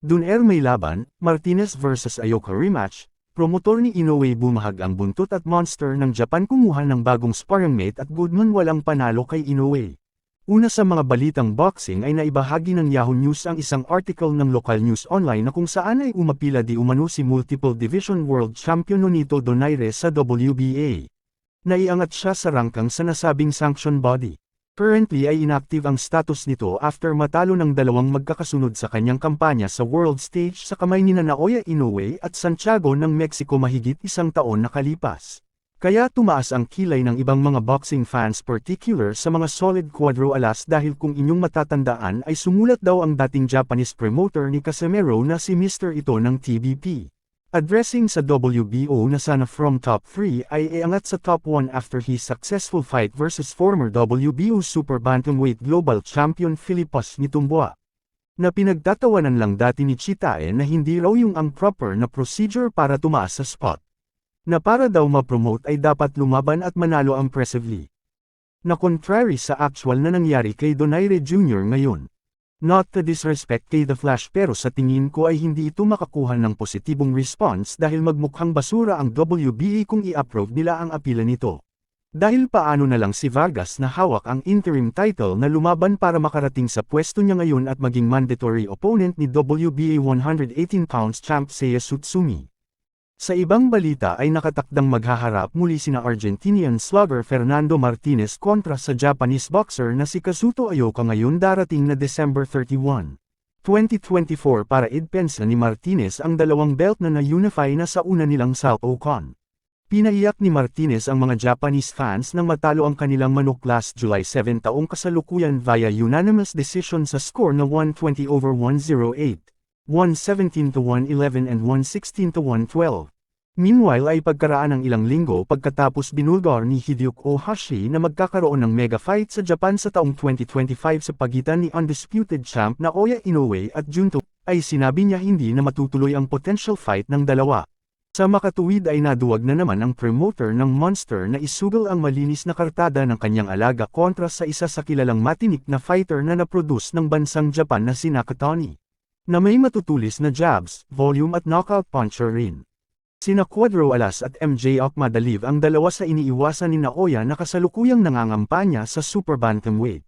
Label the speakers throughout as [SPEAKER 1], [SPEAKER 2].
[SPEAKER 1] Dunair may laban, Martinez vs Aoka rematch, promotor ni Inoue bumahag ang buntot at Monster ng Japan kumuha ng bagong sparring mate at Goodman walang panalo kay Inoue. Una sa mga balitang boxing ay naibahagi ng Yahoo News ang isang article ng local news online na kung saan ay umapila di umano si multiple division world champion Nonito Donaire sa WBA. Naiangat siya sa rangkang sa nasabing sanction body. Currently ay inactive ang status nito after matalo ng dalawang magkakasunod sa kanyang kampanya sa world stage sa kamay ni Naoya Inoue at Santiago ng Mexico mahigit isang taon nakalipas. Kaya tumaas ang kilay ng ibang mga boxing fans particular sa mga solid Cuadro Alas dahil kung inyong matatandaan ay sumulat daw ang dating Japanese promoter ni Casimero na si Mr. Ito ng TBP. Addressing sa WBO na sana from top 3 ay iangat sa top 1 after his successful fight versus former WBO Super Bantamweight Global Champion Philippos Nitumboa. Na pinagtatawanan lang dati ni Chitae na hindi raw yung ang proper na procedure para tumaas sa spot. Na para daw ma-promote ay dapat lumaban at manalo impressively. Na contrary sa actual na nangyari kay Donaire Jr. ngayon. Not to disrespect kay The Flash pero sa tingin ko ay hindi ito makakuha ng positibong response dahil magmukhang basura ang WBA kung i-approve nila ang apila nito. Dahil paano na lang si Vargas na hawak ang interim title na lumaban para makarating sa pwesto niya ngayon at maging mandatory opponent ni WBA 118 pounds champ Seiya Tsutsumi. Sa ibang balita ay nakatakdang maghaharap muli sina Argentinian slugger Fernando Martinez kontra sa Japanese boxer na si Kazuto Aoka ngayon darating na December 31, 2024 para idpensa ni Martinez ang dalawang belt na na-unify na sa una nilang South-Ocon. Pinaiyak ni Martinez ang mga Japanese fans nang matalo ang kanilang manok last July 7 taong kasalukuyan via unanimous decision sa score na 120/108. 117-111 and 116-112. Meanwhile ay pagkaraan ng ilang linggo pagkatapos binulgar ni Hideyuki Ohashi na magkakaroon ng mega fight sa Japan sa taong 2025 sa pagitan ni undisputed champ Naoya Inoue at Junto, ay sinabi niya hindi na matutuloy ang potential fight ng dalawa. Sa makatuwid ay naduwag na naman ang promoter ng Monster na isugal ang malinis na kartada ng kanyang alaga kontra sa isa sa kilalang matinik na fighter na naproduce ng bansang Japan na si Nakatani. Na may matutulis na jabs, volume at knockout puncher rin. Sina Cuadro Alas at MJ Okmadaliv ang dalawa sa iniiwasan ni Naoya na kasalukuyang nangangampanya sa Super Bantamweight.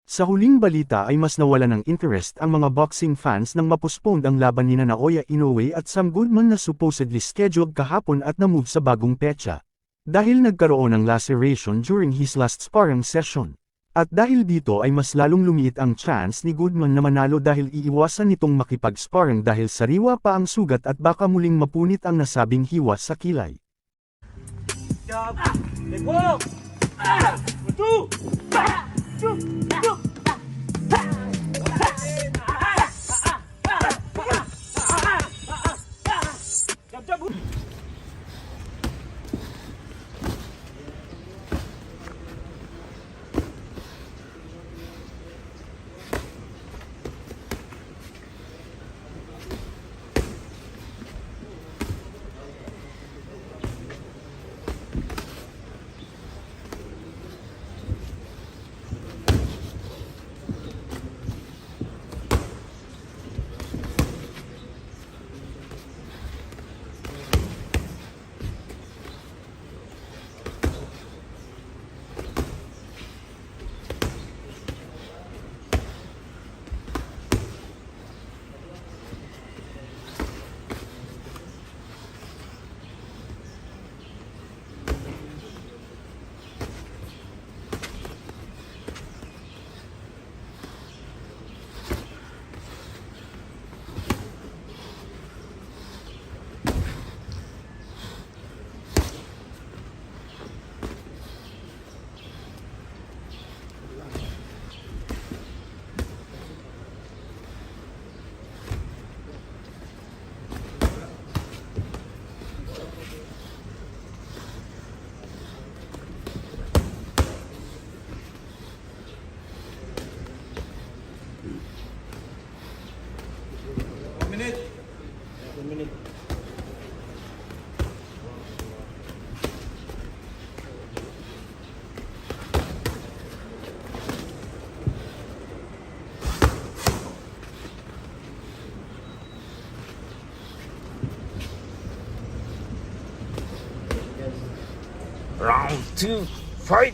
[SPEAKER 1] Sa huling balita ay mas nawala ng interest ang mga boxing fans nang mapospone ang laban ni Naoya Inoue at Sam Goodman na supposedly scheduled kahapon at na-move sa bagong petsa. Dahil nagkaroon ng laceration during his last sparring session. At dahil dito ay mas lalong lumiit ang chance ni Goodman na manalo dahil iiwasan nitong makipag-sparring dahil sariwa pa ang sugat at baka muling mapunit ang nasabing hiwas sa kilay.
[SPEAKER 2] Round 2, fight!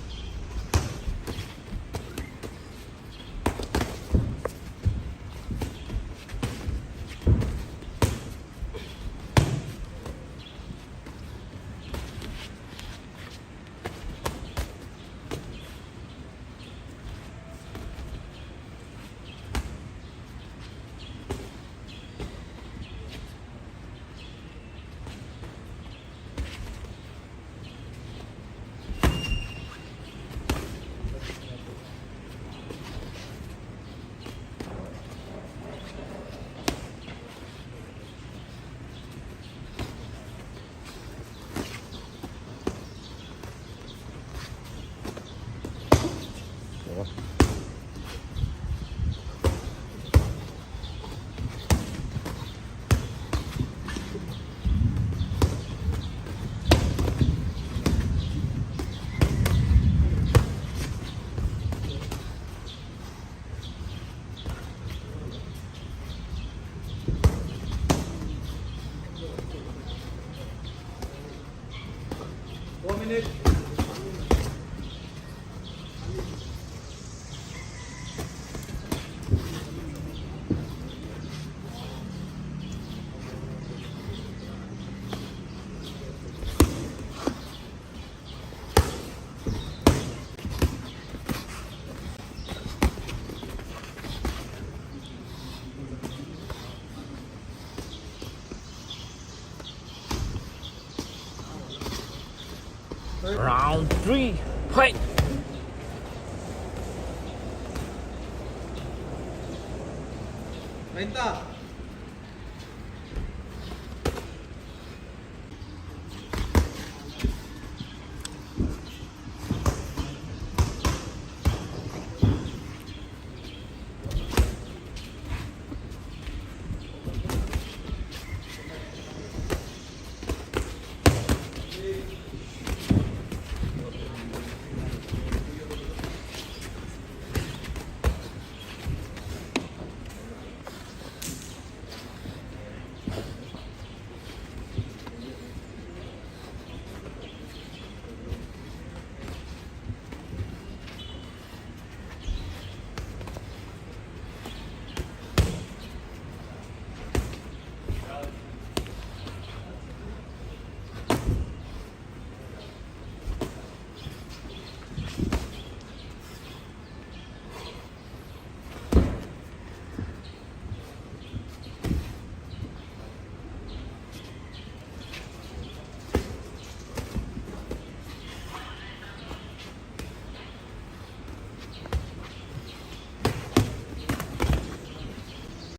[SPEAKER 2] Round 3, fight!
[SPEAKER 3] Renta!